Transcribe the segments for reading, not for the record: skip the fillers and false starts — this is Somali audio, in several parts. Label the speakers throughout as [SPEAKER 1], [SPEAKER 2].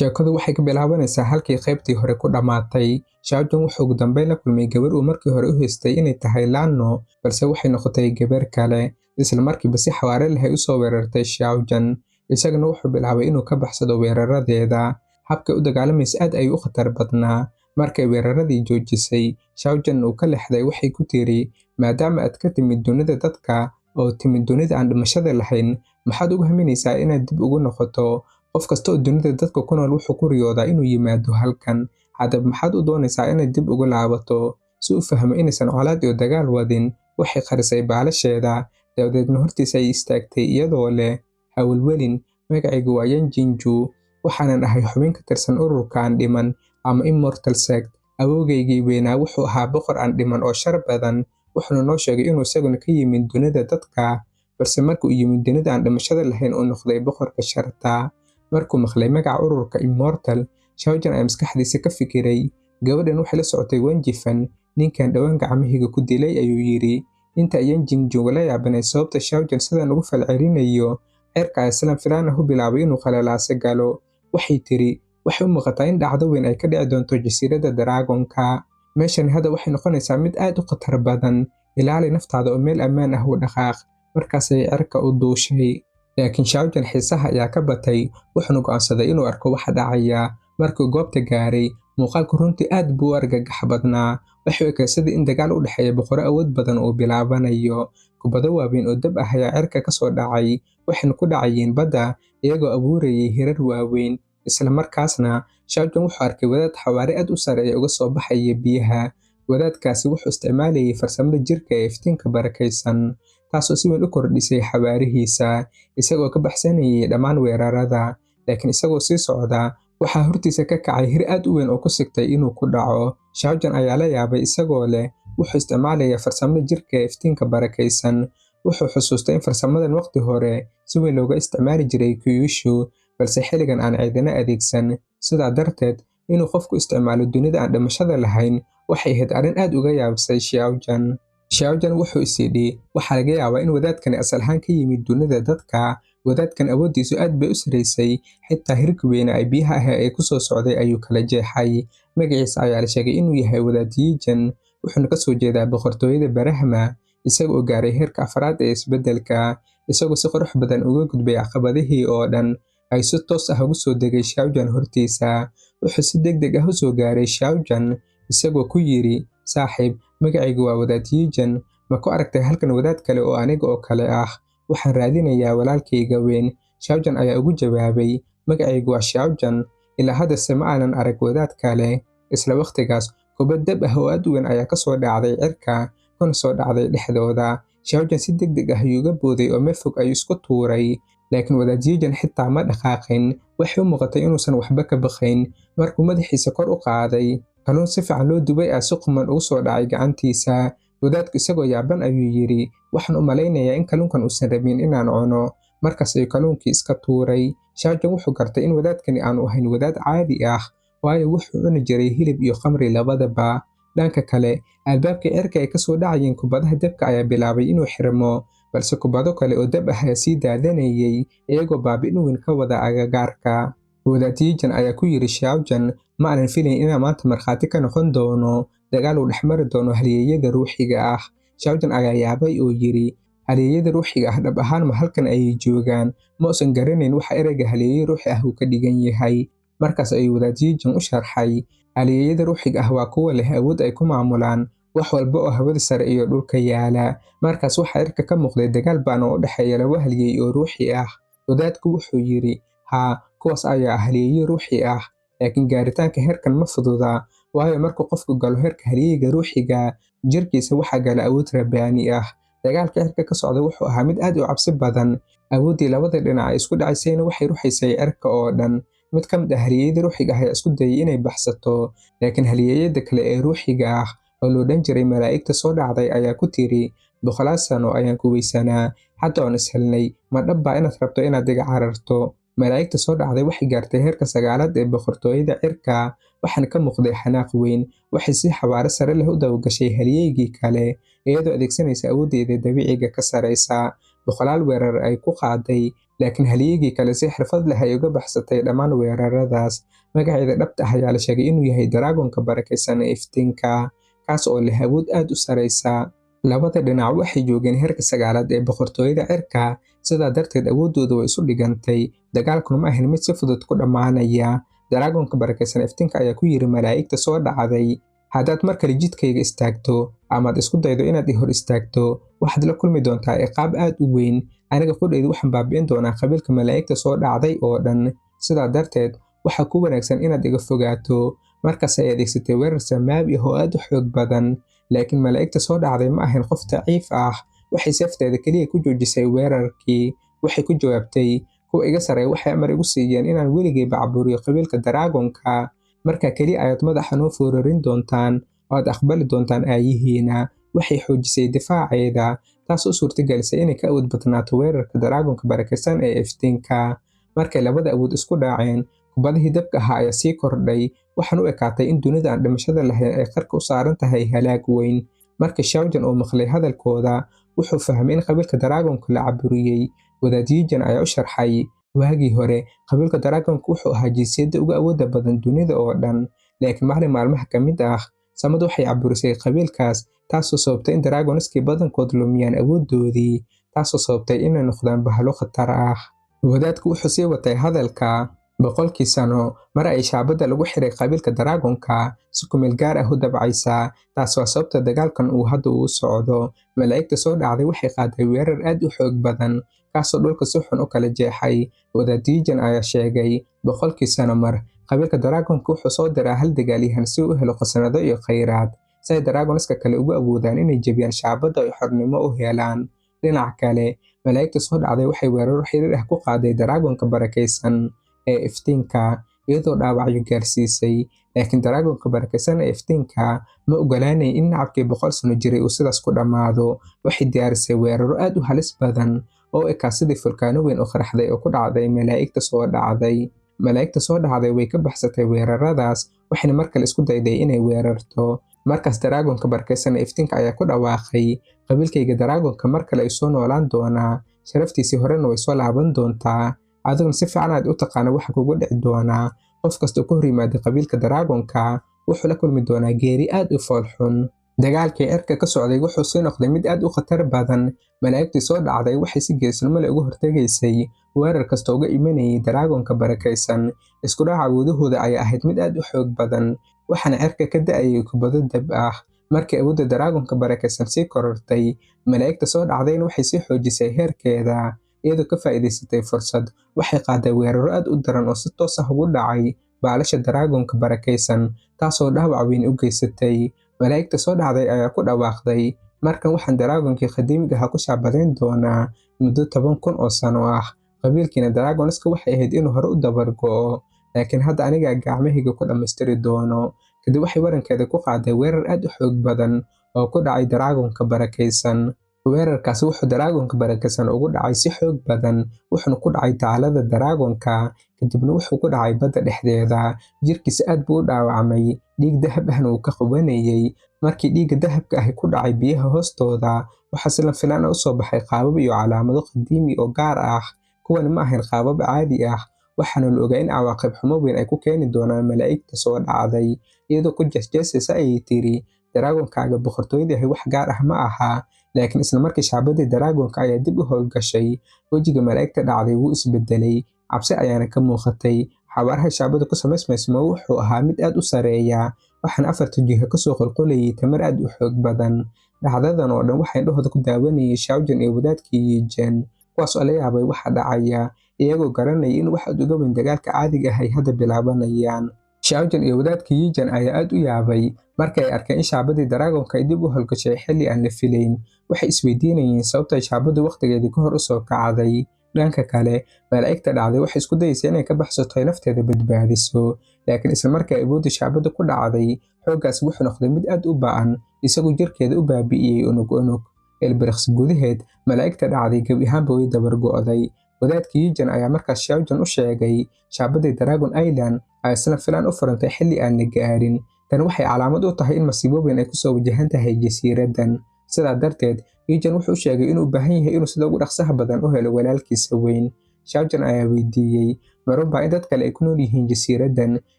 [SPEAKER 1] Sheekadu waxay ka bilaabanaysaa halkii qaybtii hore ku dhammaatay. Shao Jun wuxuu ugu dambeyn la kulmay gabar uu markii hore u haystay inay tahay Lano, balse waxay noqotay gabar kale. Isla markiiba si xawaare leh ay u soo weerartay Shao Jun, isagana wuxuu bilaabay inuu ka baxsado weeraradeeda. Habka u dagaalamaysa aad ayuu u khatar badnaa. Markay weeraradii joojisay, Shao Jun uu ka leexday waxay ku tiri, maadaama aad ka timid dunida dadka oo timid dunida aan dhimashada lahayn, maxaad ugu haminaysaa inaad dib ugu noqoto? Qof kasta oo dunida dadka ku nool wuxuu ku riyoodaa inuu yimaado halkan. Haddaba maxaad u doonaysaa inaad dib ugu laabato? Si uu fahmo inaysan colaad iyo dagaal wadin, waxay qarisay baalasheeda. Dabadeedna hortiisa ay istaagtay iyadoo leh, ha welwelin, magacaygu waa Yan Jinju, waxaanan ahay xubin ka tirsan ururka aan dhiman ama Immortal Sect. Awowgaygii weynaa wuxuu ahaa boqor aan dhiman oo shar badan, wuxuuna noo sheegay inuu isaguna ka yimid dunida dadka, balse markii uu yimid dunida aan dhimashada lahayn uu noqday boqorka sharta. Markuu maqlay magaca ururka Immortal, Shao Jun ayaa maskaxdiisa ka fikiray, gabadhan waxay la socotay Wen Jifan, ninkan dhawaan gacmahayga ku dilay ayuu yidhi. Inta Yan Jinju la yaabanay sababta Shao Jun sidan ugu falcelinayo, cirka ayaa si filaan ah u bilaabay inuu qalalaase galo. Waxay tiri, waxay u muuqataa in dhacdo weyn ay ka dhici doonto jasiiradda Dragonka. Meeshani hadda waxay noqonaysaa mid aad u khatar badan. Ilaali naftaada oo meel ammaan ah u dhaqaaq. Markaasay cirka u duushay. Laakiin Shao Jun xiisaha ayaa ka batay, wuxuuna go'aansaday inuu arko waxa dhacaya. Markuu goobta gaaray, muuqaalku runtii aad buu u argagax badnaa. Waxay u ekaysaday in dagaal u dhexeeya boqorro awood badan uu bilaabanayo. Kubbado waaweyn oo dab ah ayaa cirka ka soo dhacay, waxayna ku dhacayeen badda iyagoo abuurayay hirar waaweyn. Isla markaasna, Shao Jun wuxuu arkay wadaad xawaare aad u sareeya uga soo baxaya biyaha. Wadaadkaasi wuxuu isticmaalayay farsamada jirka ee iftiinka barakaysan, taasoo si weyn u kordhisay xawaarihiisa, isagoo ka baxsanayay dhammaan weerarada. Laakiin isagoo sii socda, waxaa hortiisa ka kacay hir aad u weyn oo ku sigtay inuu ku dhaco. Shao Jun ayaa la yaabay isagoo leh, wuxuu isticmaalayaa farsamada jirka ee iftiinka barakaysan. Wuxuu xusuustay in farsamadan waqti hore si weyn looga isticmaali jiray Kyushu, balse xilligan aan cidina adeegsan. Sidaa darteed, inuu qofku isticmaalo dunida aan dhimashada lahayn waxay ahayd arrin aad uga yaabisay Shao Jun. Shao Jun wuxuu is yidhi, waxaa laga yaabaa in wadaadkani asal ahaan ka yimid dunida dadka. Wadaadkan awooddiisu aad bay u saraysay, xitaa hirka weyna ay biyaha ah ee ku soo socday ayuu kala jeexay. Magaciisa ayaa la sheegay inuu yahay Wadaad Yijan, wuxuuna ka soo jeedaa boqortooyada Barahma, isaga oo gaaray heerka afraad ee isbeddelka. Isagoo si qurux badan uga gudbay caqabadihii oo dhan, ay si toos ah ugu soo degay Shao Jun hortiisa. Wuxuu si degdeg ah u soo gaaray Shao Jun, isagoo ku yidhi, saaxiib, magacaygu waa Wadaad Yijan, ma ku aragtay halkan wadaad kale oo aniga oo kale ah? Waxaan raadinayaa walaalkayga weyn. Shao Jun ayaa ugu jawaabay, magacaygu waa Shao Jun, ilaa haddase ma aanan arag wadaad kale. Isla waqtigaas, kubbad dab ah oo aad u weyn ayaa ka soo dhacday cirka, kuna soo dhacday dhexdooda. Shao Jun si degdeg ah ayuu uga booday oo meel fog ayuu isku tuuray. Laakiin Wadaad Yijan xitaa ma dhaqaaqin, waxay u muuqatay inuusan waxba ka baqayn. Markuu madaxiisa kor u qaaday, kalluun si fiican loo dubay ayaa si quman ugu soo dhacay gacantiisa. Wadaadku isagoo yaaban ayuu yidhi, waxaan u malaynayaa in kalluunkan uusan rabin inaan cuno. Markaas ayuu kalluunkii iska tuuray. Shao Jun wuxuu gartay in wadaadkani aanu ahayn wadaad caadi ah, waayo wuxuu cuni jiray hilib iyo khamri labadaba. Dhanka kale, albaabkii cirka ay ka soo dhacayeen kubbadaha dabka ayaa bilaabay inuu xirmo, balse kubbado kale oo dab ah ayaa sii daadanayay, iyagoo baabi'in weyn ka wada agagaarka. Wadaad Yijan ayaa ku yidhi Shao Jun, ma aanan filayn inaan maanta markhaati ka noqon doono dagaal uu dhex mari doono halyeeyada ruuxiga ah. Shao Jun ayaa yaabay oo yidhi, halyeeyada ruuxiga ah dhab ahaan ma halkan ayay joogaan? Ma uusan garanayn waxa ereyga halyeeye ruuxi ah uu ka dhigan yahay. Markaas ayuu Wadaad Yijan u sharxay, halyeeyada ruuxiga ah waa kuwa leh awood ay ku maamulaan wax walba oo hawada sare iyo dhulka yaala. Markaas waxaa cirka ka muuqday dagaal ba'an oo u dhexeeya laba halyeey oo ruuxi ah. Wadaadku wuxuu yidhi, haa, kuwaas ayaa ah halyeeye ruuxi ah, laakiin gaaritaanka heerkan ma fududa, waayo markuu qofku galo heerka halyeeyga ruuxiga, jirkiisa waxaa gala awood rabbaani ah. Dagaalka cirka ka socda wuxuu ahaa mid aad u cabsi badan. Awooddii labada dhinac ay isku dhacaysayna waxay ruxaysay cirka oo dhan. Mid ka mid ah halyeeyada ruuxiga ah ayaa isku dayay inay baxsato, laakiin halyeeyada kale ee ruuxiga ah oo loo dhan jiray malaa'igta soo dhacday ayaa ku tiri, 100 sano ayaan ku weysanaa, hadda oon is helnay, ma dhab baa inaad rabto inaad iga cararto? Malaa'igta soo dhacday waxay gaartay heerka 9aad ee boqortooyada cirka, waxaana ka muuqday xanaaq weyn. Waxay si xawaare sare leh u dabagashay halyeeygii kale, iyadoo adeegsanaysa awooddeeda dabiiciga ka sareysa. Boqolaal weerar ay ku qaaday, laakiin halyigii kale si xirfad leh ay uga baxsatay dhammaan weeraradaas. Magaceeda dhabta ah ayaa la sheegay inuu yahay Daraagoonka Barakaysan ee Iftiinka, kaas oo leh awood aad u sareysa. Labada dhinac waxay joogeen heerka 9aad ee boqortooyada cirka, sidaa darteed awooddoodu way isu dhigantay. Dagaalkuna ma ahan mid si fudud ku dhammaanaya. Daraagoonka Barakaysan ee Iftiinka ayaa ku yiri malaa'igta soo dhacday, haddaad mar kale jidkayga istaagto amaad isku daydo inaad i hor istaagto, waxaad la kulmi doontaa ciqaab aad u weyn. Aniga qudhaydu waxaan baabi'in doonaa qabiilka malaa'igta soo dhacday oo dhan. Sidaa darteed waxaa ku wanaagsan inaad iga fogaato. Markaas ay adeegsatay weerar samaawi ah oo aad u xoog badan, laakiin malaa'igta soo dhacday ma ahayn qof daciif ah. Waxay seefteeda keliya ku joojisay weerarkii. Waxay ku jawaabtay, kuwa iga sarreeya waxay amar igu siiyeen inaan weligeyba caburiyo qabiilka Daraagoonka. Markaa keliya ayaad madaxa noo foorarin doontaan oo aad aqbali doontaan aayihiina. Waxay xoojisay difaaceeda, taas oo suurtagelisay inay ka awood badnaato weerarka Daraagoonka Barakaysan ee Iftiinka. Markay labada awood isku dhaceen, kubadihii dabka ahaa ayaa sii kordhay, waxaana u ekaatay in dunida aan dhimashada lahayn ay qarka u saaran tahay halaag weyn. Markii Shao Jun uu maqlay hadalkooda, wuxuu fahmay in qabiilka Daraagoonka la caburiyey. Wadaad Yi Jian ayaa u sharxay, waagii hore qabiilka Daraagoonka wuxuu ahaa jinsiyadda ugu awoodda badan dunida oo dhan, laakiin maalin maalmaha ka mid ah samadu waxay caburisay qabiilkaas, taasoo sababtay in Daraagooniskii badankood lumiyaan awooddoodii, taasoo sababtay inay noqdaan bahalo khatar ah. Wadaadku wuxuu sii watay hadalka, 100kii sano mar ay shaabadda lagu xiray qabiilka Daraagoonka si ku meel gaar ah u dabcaysa. Taas waa sababta dagaalkan uu hadda u socdo. Malaa'igta soo dhacday waxay qaaday weerar aad u xoog badan, kaasoo dhulka si xun u kala jeexay. Wadaad Yi Jian ayaa sheegay, 100kii sano mar qabiilka Daraagoonka wuxuu soo diraa hal dagaalyahan si uu u helo khasnado iyo kheyraad, si ay Daraagooniska kale ugu awoodaan inay jebiyaan shaabadda ay xornimo u helaan. Dhinaca kale, malaa'igta soo dhacday waxay weeraro xiriir ah ku qaaday Daraagoonka Barakaysan ee Iftiinka, iyadoo dhaawacyo gaarsiisay. Laakiin Daraagoonka Barakaysan ee Iftiinka ma ogolaanay in nacabkii 100 sano jiray uu sidaas ku dhammaado. Waxay diyaarisay weeraro aad u halis badan oo ekaa sidii fulkaano weyn oo qaraxday oo ku dhacday malaa'igta soo dhacday. Malaa'igta soo dhacday way ka baxsatay weeraradaas, waxayna mar kale isku dayday inay weerarto. Markaas Daraagoonka Barakaysan ee Iftiinka ayaa ku dhawaaqay, qabiilkayga Daraagoonka mar kale ay soo noolaan doonaa, sharaftiisii horena way soo laaban doontaa. Adiguna si fiican aad u taqaana waxa kugu dhici doonaa. Qof kasta oo ka hor yimaada qabiilka Daraagoonka wuxuu la kulmi doonaa geeri aad u fool xun. Dagaalkii cirka ka socday wuxuu sii noqday mid aad u khatar badan. Malaa'igtii soo dhacday waxay si geesinimo leh uga hortegaysay weerar kasta uga imanayay Daraagoonka Barakaysan. Isku dhaca awoodahooda ayaa ahayd mid aad u xoog badan, waxaana cirka ka da'ayay kubado dab ah. Markii awoodda Daraagoonka Barakaysan sii korortay, malaa'igta soo dhacdayna waxay sii xoojisay heerkeeda. Iyadoo ka faa'iidaysatay fursad, waxay qaaday weeraro aad u daran oo si toos ah ugu dhacay baalasha Daraagoonka Barakaysan, taasoo dhaawac weyn u geysatay. Malaa'igta soo dhacday ayaa ku dhawaaqday, markan waxaan Daraagoonkii qadiimiga ahaa ku shaabadayn doonaa muddo 10,000 oo sano ah. Qabiilkiina Daraagooniska waxay ahayd inuu hore u dabar go'o, laakiin hadda anigaa gacmahayga ku dhammaystiri doono. Kadib waxay warankeeda ku qaaday weerar aad u xoog badan oo ku dhacay Daraagoonka Barakaysan. Weerarkaasi wuxuu Daraagoonka Barakaysan ugu dhacay si xoog badan, wuxuuna ku dhacay taalada Daraagoonka, kadibna wuxuu ku dhacay badda dhexdeeda. Jirkiisa aad buu u dhaawacmay, dhiig dahab ahna wuu ka qubanayay. Markii dhiigga dahabka ahi ku dhacay biyaha hoostooda, waxaa si lama filaan ah u soo baxay qaabab iyo calaamado qadiimi oo gaar ah. Kuwani ma ahayn qaabab caadi ah, waxaana la ogaa in cawaaqib xumo weyn ay ku keeni doonaan malaa'igta soo dhacday. Iyadoo ku jeesjeesaysa ayay tiri, Daraagonkaaga boqortooyada ahi wax gaar ah ma aha. Laakiin isla markii shaabadii Daraagoonka ayaa dib u howlgashay, wejiga malaa'igta dhacday wuu isbedelay, cabsi ayaana ka muuqatay. Xawaaraha shaabadu ku samaysmaysmo wuxuu ahaa mid aad u sareeya, waxaana 4 jiho ka soo qulqulayay tamar aad u xoog badan. Dhacdadan oo dhan waxay indhahooda ku daawanayay Shao Jun iyo wadaadkii Yi Jian, kuwaas oo la yaabay waxa dhacaya, iyagoo garanaya in wax aad uga weyn dagaalka caadiga ah ay hadda bilaabanayaan. Shao Jun iyo wadaadkii Yi Jian ayaa aad u yaabay markii ay arkeen in shaabadii Daraagoonka ay dib u howlgashay xilli aan la filayn. Waxay isweydiinayeen sababta ay shaabadu waqtigeedii ka hor u soo kacday. Dhanka kale, malaa'igta dhacday waxay isku dayaysay inay ka baxsato ay nafteeda badbaadiso, laakiin isla markii ay awoodda shaabada ku dhacday, xooggaas wuxuu noqday mid aad u ba'an, isagoo jirkeeda u baabi'iyey unug. Ilbiriqsi gudaheed, malaa'igta dhacday gebi ahaanba way dabar go'day. Wadaadkii Yi Jian ayaa markaas Shao Jun u sheegay, shaabadii Dragon Island ay isla filaan u furantay xilli aan la gaarin. Tani waxay calaamad u tahay in masiibo weyn ay ku soo wajahan tahay jasiiraddan. Sidaa darteed, Yi Jian wuxuu sheegay inuu u baahan yahay inuu sida ugu dhaqsaha badan u helo walaalkiisa weyn. Shao-Jin ayaa weydiiyey, ma run baa in dad kale ay ku nool yihiin jasiiraddan?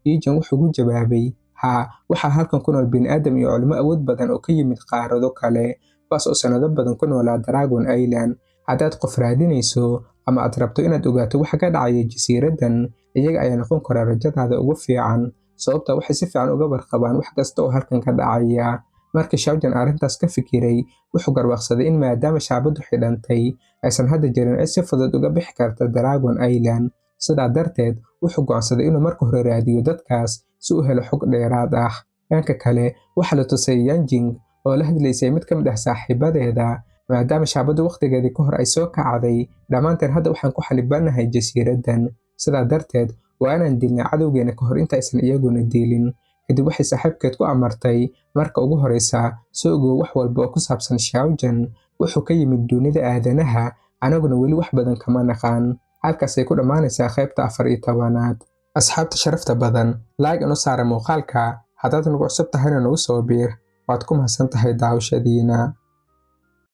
[SPEAKER 1] Yi-Jin wuxuu ugu jawaabay, haa, waxaa halkan ku nool bini'aadam iyo culimo awood badan oo ka yimid qaarado kale, kuwaas oo sanado badan ku noolaa Dragon Island. Haddaad qof raadinayso ama aad rabto inaad ogaato waxa ka dhacaya jasiiraddan, iyaga ayaa noqon kara rajadaada ugu fiican, sababtoo waxay si fiican uga warqabaan wax kasta oo halkan ka dhacaya. Markii Shao-Jin arrintaas ka fikiray, wuxuu garwaaqsaday in maadaama shaabaddu xidhantay, aysan hadda jirin cid si fudud uga bixi karta Dragon Island. Sidaa darteed, wuxuu go'aansaday inuu marka hore raadiyo dadkaas si uu u helo xog dheeraad ah. Dhanka kale, waxaa la tusay Yanjing oo la hadlaysay mid ka mid ah saaxiibadeeda, maadaama shaabaddu waqtigeedii ka hor ay soo kacday, dhammaanteen hadda waxaan ku xalibanahay jasiiraddan. Sidaa darteed, waa inaan dilnay cadowgeena ka hor inta aysan iyaguna dilin. Kadib waxay saaxiibkeed ku amartay, marka ugu horreysa, soo ogow wax walba oo ku saabsan Shao-Jin. Wuxuu ka yimid dunida aadanaha, anaguna weli wax badan kama naqaan. Halkaasay ku dhammaanaysaa qaybta 14aad. Asxaabta sharafta badan, like inoo saara muuqaalka, haddaad nagu cusub tahayna nagu soo biir. Waad ku mahadsan tahay daawashadiina.